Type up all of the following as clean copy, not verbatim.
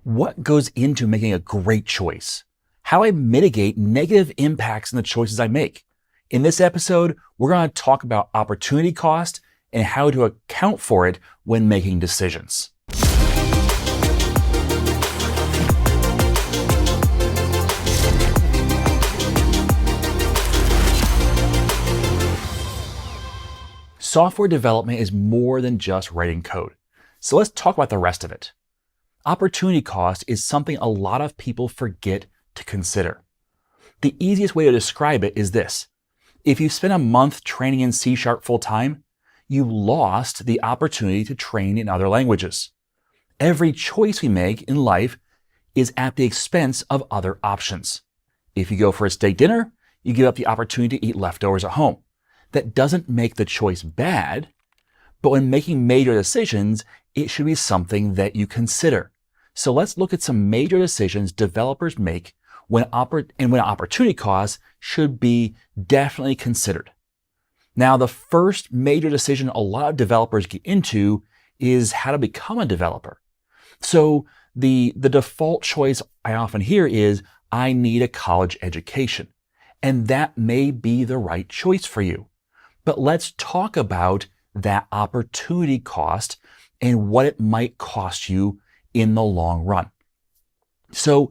What goes into making a great choice? How I mitigate negative impacts in the choices I make. In this episode, we're going to talk about opportunity cost and how to account for it when making decisions. Software development is more than just writing code. So let's talk about the rest of it. Opportunity cost is something a lot of people forget to consider. The easiest way to describe it is this. If you spend a month training in C# full time, you lost the opportunity to train in other languages. Every choice we make in life is at the expense of other options. If you go for a steak dinner, you give up the opportunity to eat leftovers at home. That doesn't make the choice bad, but when making major decisions, it should be something that you consider. So let's look at some major decisions developers make when opportunity costs should be definitely considered. Now, the first major decision a lot of developers get into is how to become a developer. So the default choice I often hear is, I need a college education. And that may be the right choice for you. But let's talk about that opportunity cost and what it might cost you in the long run. So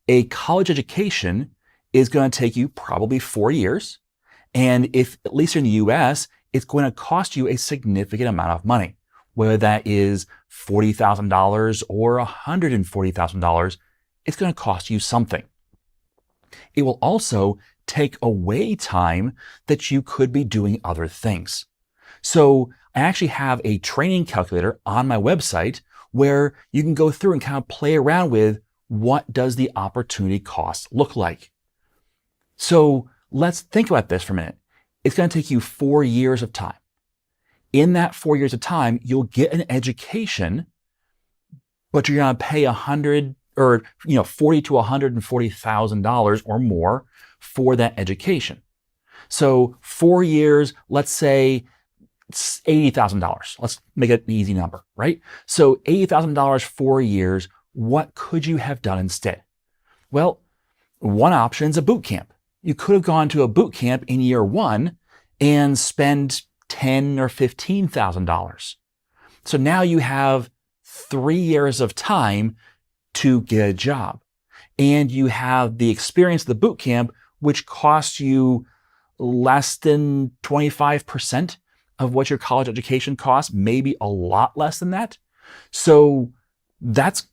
a college education is going to take you probably 4 years. And if, at least in the US, it's going to cost you a significant amount of money, whether that is $40,000 or $140,000, it's going to cost you something. It will also take away time that you could be doing other things. So I actually have a training calculator on my website where you can go through and kind of play around with what does the opportunity cost look like. So let's think about this for a minute. It's going to take you 4 years of time. In that 4 years of time, you'll get an education, but you're going to pay $40,000 to $140,000 or more for that education. So 4 years, let's say it's $80,000. Let's make it an easy number, right? So $80,000, 4 years, what could you have done instead? Well, one option is a boot camp. You could have gone to a boot camp in year 1 and spend $10,000 or $15,000. So now you have 3 years of time to get a job. And you have the experience of the boot camp, which costs you less than 25% of what your college education costs, maybe a lot less than that. So that's,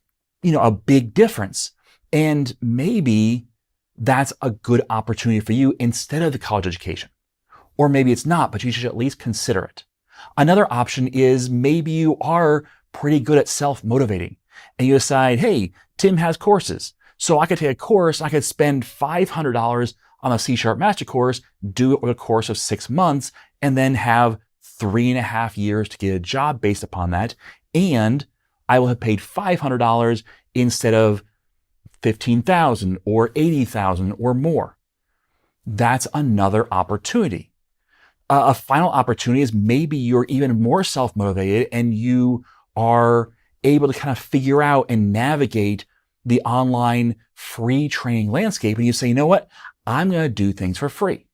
a big difference. And maybe that's a good opportunity for you instead of the college education. Or maybe it's not, but you should at least consider it. Another option is maybe you are pretty good at self-motivating and you decide, hey, Tim has courses. So I could take a course, I could spend $500 on a C# master course, do it with a course of 6 months, and then have 3.5 years to get a job based upon that. And I will have paid $500 instead of $15,000 or $80,000 or more. That's another opportunity. A final opportunity is maybe you're even more self-motivated and you are able to kind of figure out and navigate the online free training landscape. And you say, you know what? I'm going to do things for free.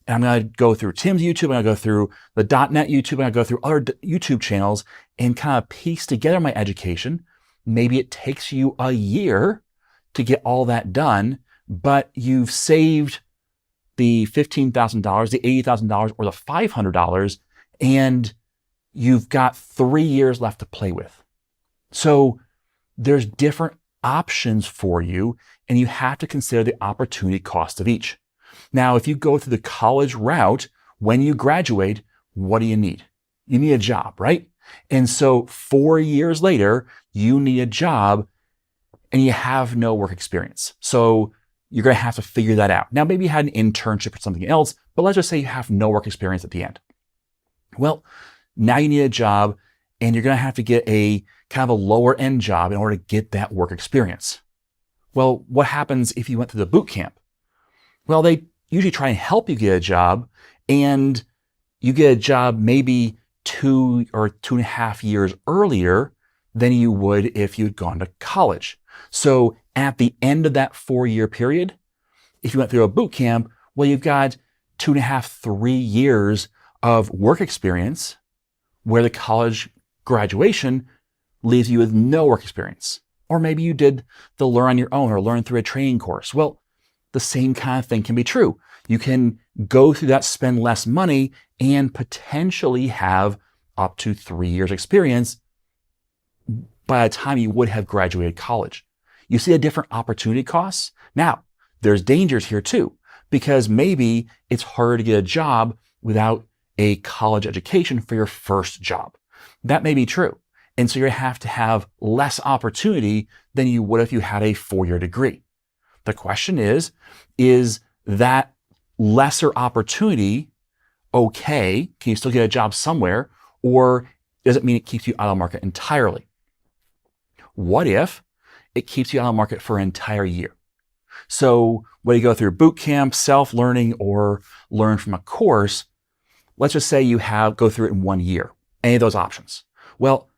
And I'm going to go through Tim's YouTube. I'm going to go through the .NET YouTube. I'm going to go through other YouTube channels and kind of piece together my education. Maybe it takes you a year to get all that done, but you've saved the $15,000, the $80,000, or the $500, and you've got 3 years left to play with. So there's different options for you, and you have to consider the opportunity cost of each. Now, if you go through the college route, when you graduate, what do you need? You need a job, right? And so 4 years later, you need a job and you have no work experience. So you're going to have to figure that out. Now, maybe you had an internship or something else, but let's just say you have no work experience at the end. Well, now you need a job and you're going to have to get a kind of a lower end job in order to get that work experience. Well, what happens if you went through the boot camp? Well, they usually try and help you get a job, and you get a job maybe 2 or 2.5 years earlier than you would if you'd gone to college. So at the end of that 4-year period, if you went through a boot camp, well, you've got 2.5, 3 years of work experience, where the college graduation leaves you with no work experience. Or maybe you did the learn on your own or learn through a training course. Well, the same kind of thing can be true. You can go through that, spend less money, and potentially have up to 3 years experience by the time you would have graduated college. You see a different opportunity costs? Now, there's dangers here too, because maybe it's harder to get a job without a college education for your first job. That may be true. And so you're going to have less opportunity than you would if you had a 4-year degree. The question is that lesser opportunity okay? Can you still get a job somewhere? Or does it mean it keeps you out of the market entirely? What if it keeps you out of the market for an entire year? So whether you go through boot camp, self-learning, or learn from a course, let's just say you go through it in 1 year, any of those options. Well,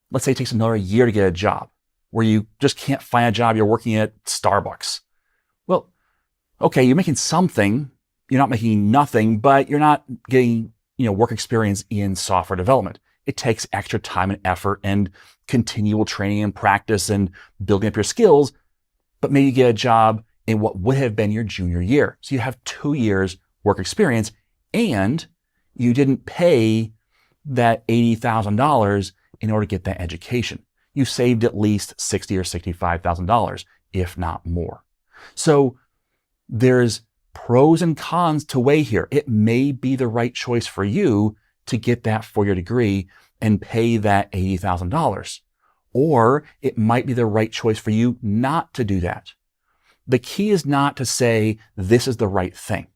let's say it takes another year to get a job where you just can't find a job. You're working at Starbucks. Well, okay, you're making something. You're not making nothing, but you're not getting, work experience in software development. It takes extra time and effort and continual training and practice and building up your skills. But maybe you get a job in what would have been your junior year. So you have 2 years work experience and you didn't pay that $80,000 in order to get that education. You saved at least $60,000 or $65,000, if not more. So there's pros and cons to weigh here. It may be the right choice for you to get that 4-year degree and pay that $80,000. Or it might be the right choice for you not to do that. The key is not to say this is the right thing.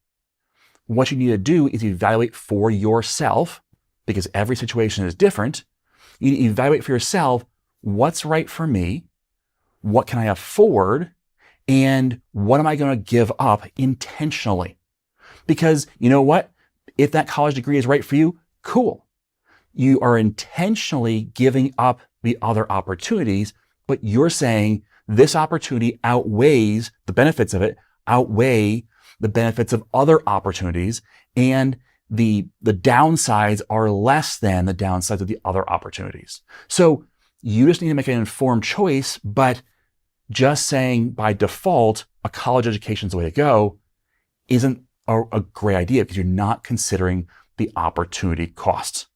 What you need to do is evaluate for yourself, because every situation is different. You need to evaluate for yourself what's right for me, what can I afford, and what am I going to give up intentionally? Because you know what? If that college degree is right for you, cool. You are intentionally giving up the other opportunities, but you're saying this opportunity outweighs the benefits of it, outweigh the benefits of other opportunities, and the downsides are less than the downsides of the other opportunities. So you just need to make an informed choice, but just saying by default, a college education is the way to go isn't a great idea because you're not considering the opportunity costs.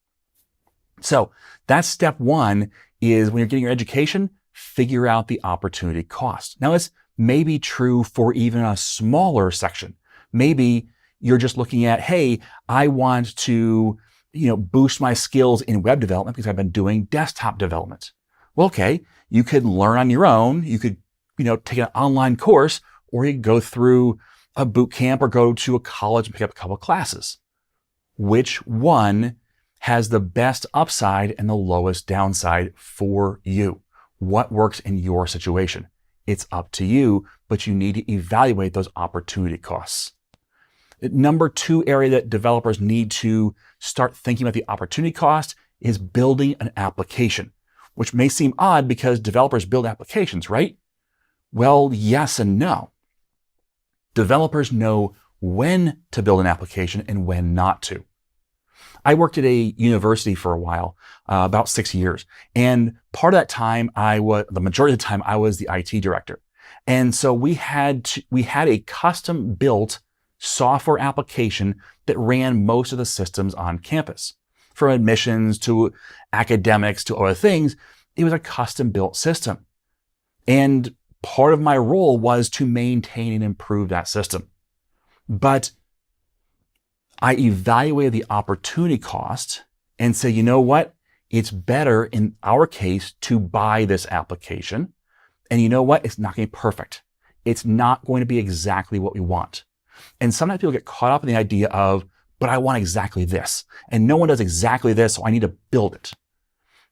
So that's step one, is when you're getting your education, figure out the opportunity cost. Now, this may be true for even a smaller section. Maybe you're just looking at, hey, I want to, boost my skills in web development because I've been doing desktop development. Well, okay, you could learn on your own. You could, take an online course, or you could go through a boot camp or go to a college and pick up a couple of classes. Which one has the best upside and the lowest downside for you? What works in your situation? It's up to you, but you need to evaluate those opportunity costs. Number 2 area that developers need to start thinking about the opportunity cost is building an application, which may seem odd because developers build applications, right? Well, yes and no. Developers know when to build an application and when not to. I worked at a university for a while, about 6 years. And part of that time, the majority of the time, I was the IT director. And so we had a custom built software application that ran most of the systems on campus. From admissions to academics to other things, it was a custom built system. And part of my role was to maintain and improve that system. But I evaluated the opportunity cost and say, you know what? It's better in our case to buy this application. And you know what? It's not going to be perfect. It's not going to be exactly what we want. And sometimes people get caught up in the idea of, but I want exactly this. And no one does exactly this, so I need to build it.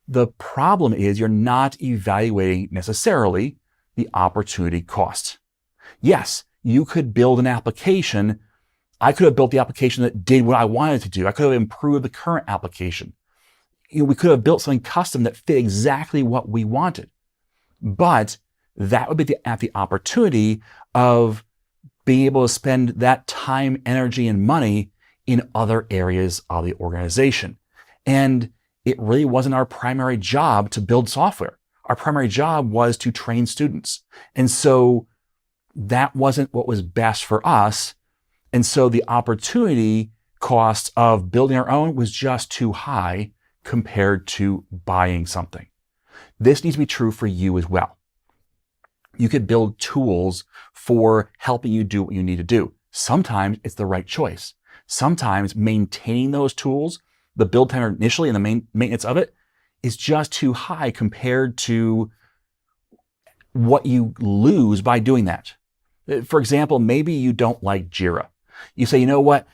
The problem is you're not evaluating necessarily the opportunity cost. Yes, you could build an application. I could have built the application that did what I wanted to do. I could have improved the current application. we could have built something custom that fit exactly what we wanted. But that would be at the opportunity of being able to spend that time, energy, and money in other areas of the organization. And it really wasn't our primary job to build software. Our primary job was to train students. And so that wasn't what was best for us. And so the opportunity cost of building our own was just too high compared to buying something. This needs to be true for you as well. You could build tools for helping you do what you need to do. Sometimes it's the right choice. Sometimes maintaining those tools, the build time initially and the maintenance of it, is just too high compared to what you lose by doing that. For example, maybe you don't like Jira. You say, you know what?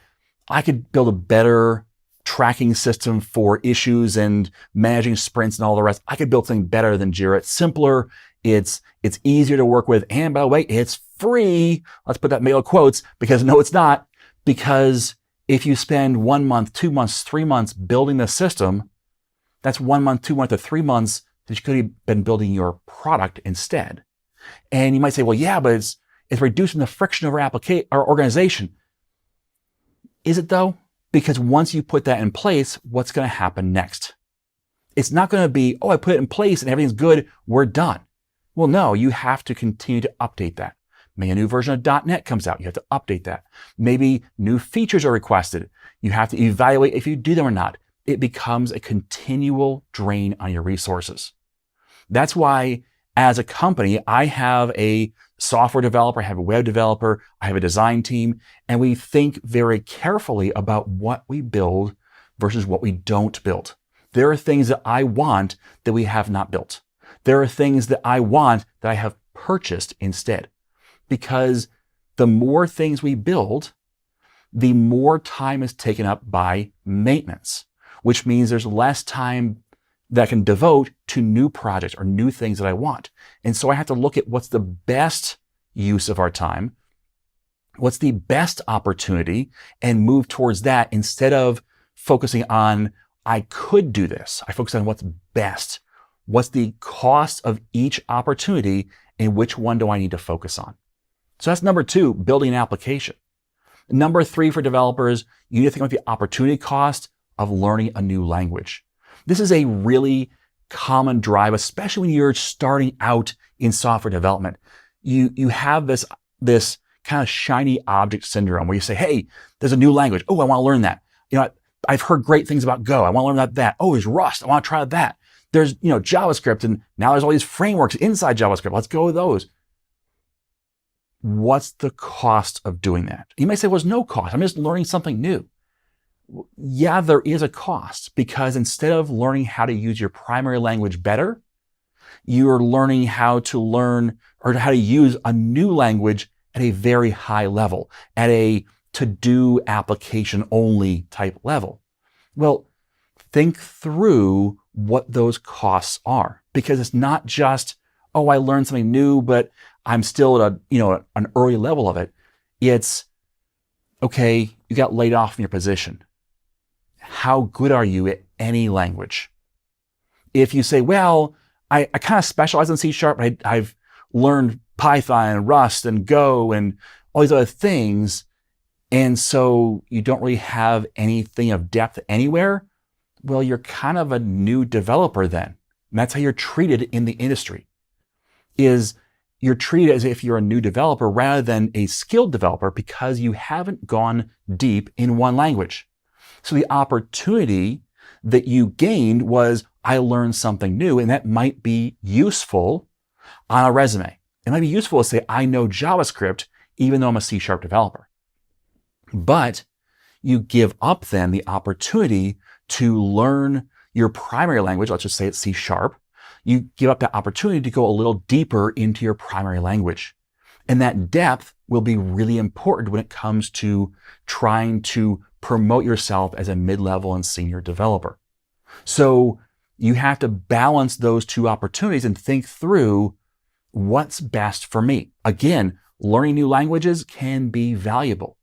I could build a better tracking system for issues and managing sprints and all the rest. I could build something better than Jira. It's simpler. It's easier to work with. And by the way, it's free. Let's put that in middle quotes, because no, it's not. Because if you spend 1 month, 2 months, 3 months building the system, that's 1 month, 2 months, or 3 months that you could have been building your product instead. And you might say, well, yeah, but it's reducing the friction of our organization. Is it though? Because once you put that in place, what's going to happen next? It's not going to be, oh, I put it in place and everything's good, we're done. Well, no, you have to continue to update that. Maybe a new version of .NET comes out, you have to update that. Maybe new features are requested. You have to evaluate if you do them or not. It becomes a continual drain on your resources. That's why, as a company, I have a software developer, I have a web developer, I have a design team, and we think very carefully about what we build versus what we don't build. There are things that I want that we have not built. There are things that I want that I have purchased instead. Because the more things we build, the more time is taken up by maintenance, which means there's less time that I can devote to new projects or new things that I want. And so I have to look at what's the best use of our time, what's the best opportunity, and move towards that instead of focusing on, I could do this. I focus on what's best. What's the cost of each opportunity and which one do I need to focus on? So that's number 2, building an application. Number 3 for developers, you need to think about the opportunity cost of learning a new language. This is a really common drive, especially when you're starting out in software development. You have this kind of shiny object syndrome where you say, hey, there's a new language. Oh, I want to learn that. I've heard great things about Go. I want to learn about that. Oh, there's Rust. I want to try that. There's, JavaScript, and now there's all these frameworks inside JavaScript. Let's go with those. What's the cost of doing that? You may say, well, there's no cost. I'm just learning something new. Yeah, there is a cost, because instead of learning how to use your primary language better, you're learning how to learn or how to use a new language at a very high level, at a to-do application only type level. Well, think through what those costs are, because it's not just, oh, I learned something new, but I'm still at an early level of it. It's, okay, you got laid off from your position. How good are you at any language? If you say, well, I kind of specialize in C#, I've learned Python and Rust and Go and all these other things, and so you don't really have anything of depth anywhere, well, you're kind of a new developer then. And that's how you're treated in the industry, is you're treated as if you're a new developer rather than a skilled developer, because you haven't gone deep in one language. So the opportunity that you gained was, I learned something new, and that might be useful on a resume. It might be useful to say, I know JavaScript, even though I'm a C# developer. But you give up then the opportunity to learn your primary language, let's just say it's C#. You give up that opportunity to go a little deeper into your primary language. And that depth will be really important when it comes to trying to promote yourself as a mid-level and senior developer. So you have to balance those two opportunities and think through what's best for me. Again, learning new languages can be valuable,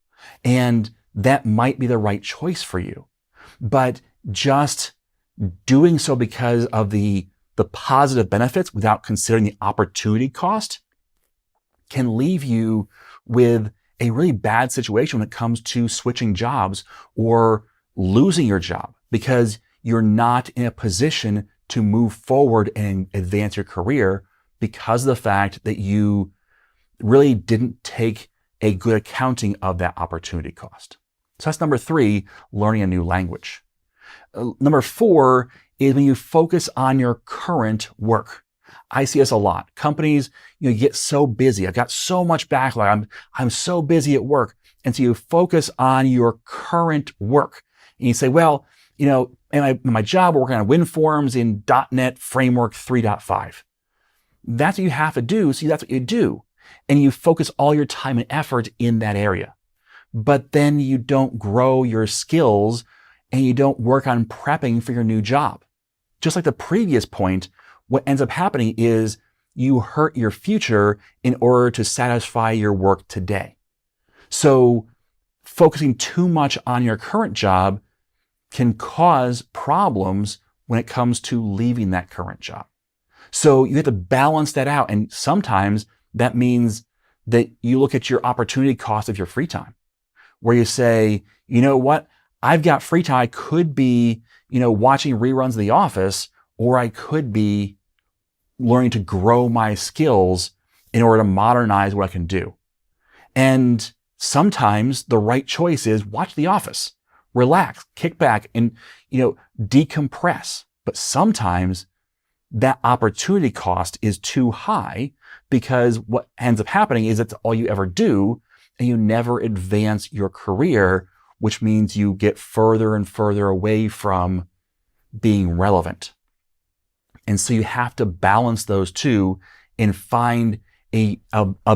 and that might be the right choice for you. But just doing so because of the positive benefits without considering the opportunity cost can leave you with a really bad situation when it comes to switching jobs or losing your job because you're not in a position to move forward and advance your career because of the fact that you really didn't take a good accounting of that opportunity cost. So that's number 3, learning a new language. Number 4 is when you focus on your current work. I see this a lot. Companies, get so busy. I've got so much backlog. I'm so busy at work. And so you focus on your current work. And you say, well, in my job, we're working on WinForms in .NET Framework 3.5. That's what you have to do. So that's what you do. And you focus all your time and effort in that area. But then you don't grow your skills and you don't work on prepping for your new job. Just like the previous point, what ends up happening is you hurt your future in order to satisfy your work today. So focusing too much on your current job can cause problems when it comes to leaving that current job. So you have to balance that out. And sometimes that means that you look at your opportunity cost of your free time, where you say, you know what, I've got free time. I could be, watching reruns of The Office, or I could be learning to grow my skills in order to modernize what I can do. And sometimes the right choice is watch The Office, relax, kick back, and, decompress. But sometimes that opportunity cost is too high because what ends up happening is that's all you ever do and you never advance your career, which means you get further and further away from being relevant. And so you have to balance those two and find a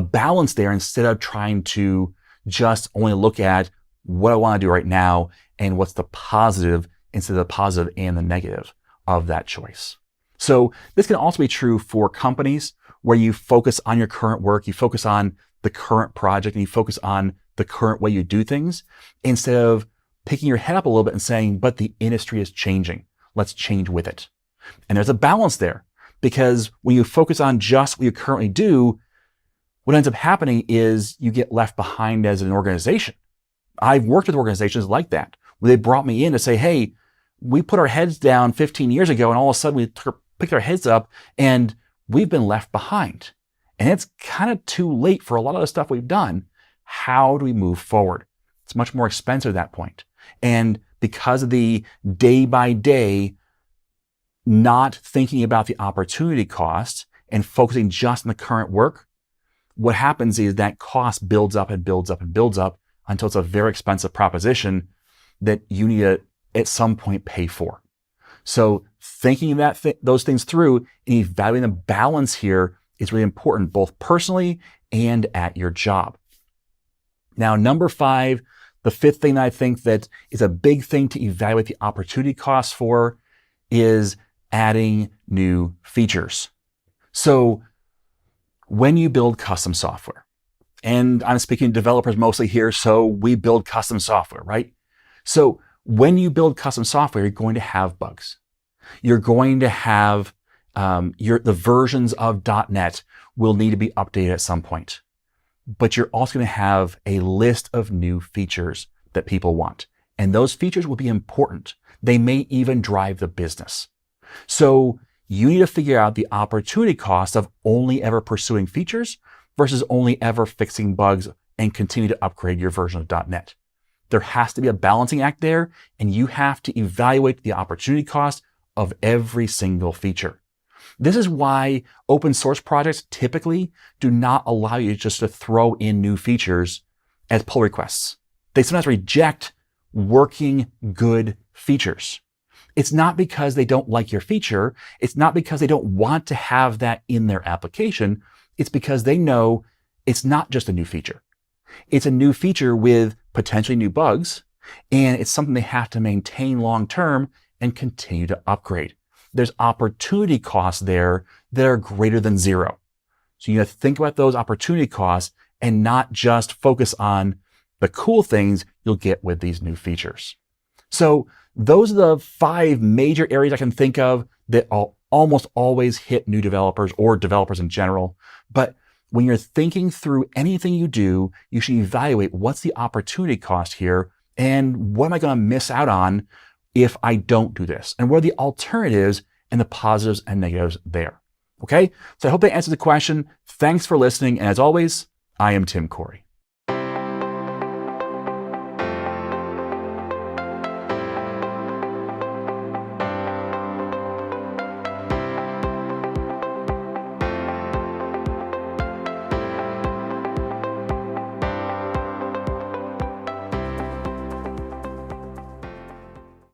balance there instead of trying to just only look at what I want to do right now and what's the positive instead of the positive and the negative of that choice. So this can also be true for companies where you focus on your current work, you focus on the current project, and you focus on the current way you do things instead of picking your head up a little bit and saying, but the industry is changing. Let's change with it. And there's a balance there because when you focus on just what you currently do, what ends up happening is you get left behind as an organization. I've worked with organizations like that, where they brought me in to say, hey, we put our heads down 15 years ago and all of a sudden we picked our heads up and we've been left behind. And it's kind of too late for a lot of the stuff we've done. How do we move forward? It's much more expensive at that point. And because of the day by day not thinking about the opportunity cost and focusing just on the current work, what happens is that cost builds up and builds up and builds up until it's a very expensive proposition that you need to at some point pay for. So thinking those things through and evaluating the balance here is really important, both personally and at your job. Now, number 5, the 5th thing that I think that is a big thing to evaluate the opportunity costs for is adding new features. So when you build custom software, and I'm speaking to developers mostly here, so we build custom software, right? So when you build custom software, you're going to have bugs. You're going to have the versions of .NET will need to be updated at some point. But you're also going to have a list of new features that people want. And those features will be important. They may even drive the business. So you need to figure out the opportunity cost of only ever pursuing features versus only ever fixing bugs and continue to upgrade your version of .NET. There has to be a balancing act there, and you have to evaluate the opportunity cost of every single feature. This is why open source projects typically do not allow you just to throw in new features as pull requests. They sometimes reject working good features. It's not because they don't like your feature. It's not because they don't want to have that in their application. It's because they know it's not just a new feature. It's a new feature with potentially new bugs, and it's something they have to maintain long term and continue to upgrade. There's opportunity costs there that are greater than zero. So you have to think about those opportunity costs and not just focus on the cool things you'll get with these new features. So Those are the 5 major areas I can think of that almost always hit new developers or developers in general. But when you're thinking through anything you do, you should evaluate what's the opportunity cost here and what am I going to miss out on if I don't do this? And what are the alternatives and the positives and negatives there? Okay, so I hope that answers the question. Thanks for listening. And as always, I am Tim Corey.